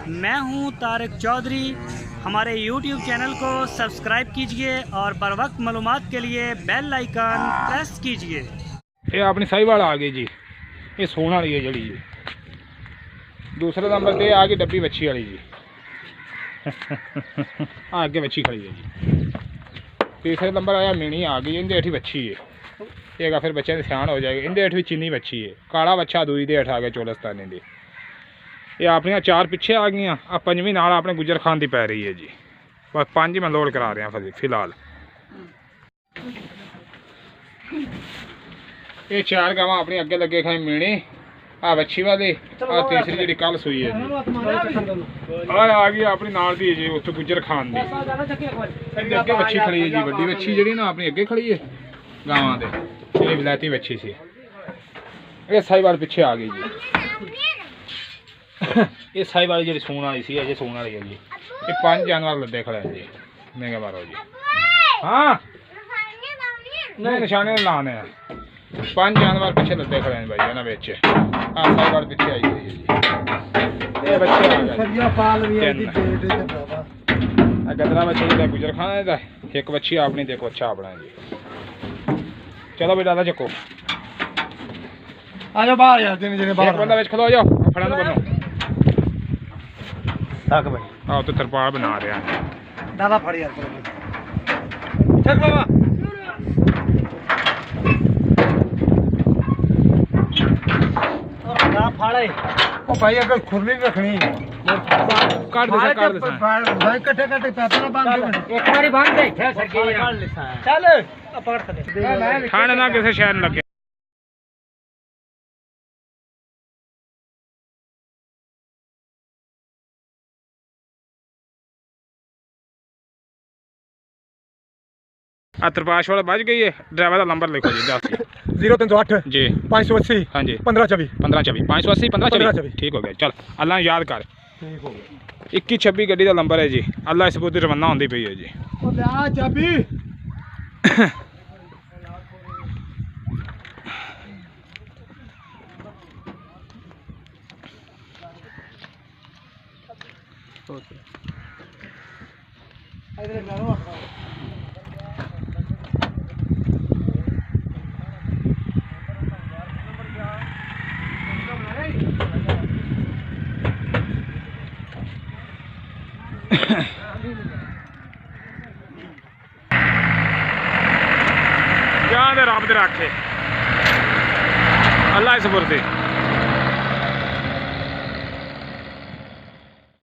मैं हूं तारिक चौधरी। हमारे YouTube चैनल को सब्सक्राइब कीजिए और बर वक्त मालूमात के लिए बेल आइकन प्रेस कीजिए। ये अपनी साहिवाल आ गई जी, ये सोने वाली है जड़ी जी। दूसरे नंबर पे आ गई डब्बी बच्ची वाली जी। आगे बच्ची खड़ी है जी। तीसरे नंबर आया मीनी आ गई, इंदे हेठ बच्ची है। एक फिर बच्चे सियाण हो जाएगी। इंदे हेठ भी चीनी बच्ची है। काला बच्चा दूई दे हेठ आ गया चोलस्तानी दे। ये अपनियां चार पिछे आ गई। आ पंजवीं नाल अपने गुजर खान की पै रही है जी। बस पांच ही मैं लोड करा रहा फिलहाल। ये चार गावां अपनी अगे लगे खाई मीनी आ बच्ची वाली आ तीसरी जी कल सुई है जी। आ गई अपनी नाल दी जी उत्थे गुजर खान दी। अगे बच्ची खड़ी है जी, वड्डी बच्ची जी ना अपनी अगे खड़ी है गावां दे। ये विलायती बच्ची सी। ये साहिवाल पिछे आ गई जी। ये साहिवाल जी सून वाली सी, अजे सून वाली है जी। ये 5 जानवर लद्दे खड़े हैं जी। महंगे मारो जी। हाँ नहीं निशाने लाने हैं। 5 जानवर पीछे लद्दे खड़े हैं भाई ना बेच। हाँ साहिवाल पीछे आई हुई है जी। ये बच्चे आ गए। गदरा बच्चे जो गुजर खाना है। एक बच्ची अपनी देखो अच्छा अपना है जी। चलो भाई दादा चको आ जाओ बाहर यार। जिन्हें जिन्हें बाहर बंदा बेच खलो जाओ फड़ा दो बनो तक भाई। आओ तो तरपाल बना रहे हैं दादा फड़ यार चल बाबा। ना फाड़े ओ भाई अगर खुरली रखनी काट दे भाई कट्टे कट्टे पैसे ना बांध दे। एक बारी बांध दे सरके चल पकड़ कर खाने ना किसी शहर लगे। तरपाश वाला बच गई है। ड्राइवर का नंबर लिखो जी 10 0308 जी 580 हाँ जी 1524 1524 580 1524 ठीक हो गया। चल अल्लाह याद कर। ठीक हो गया। 2126 गड्डी का नंबर है जी। अल्लाह इस बुद्ध रवाना होती पई है जी। ओ ले चाबी जान दे रब दे रखे अल्लाह इस बुर्दे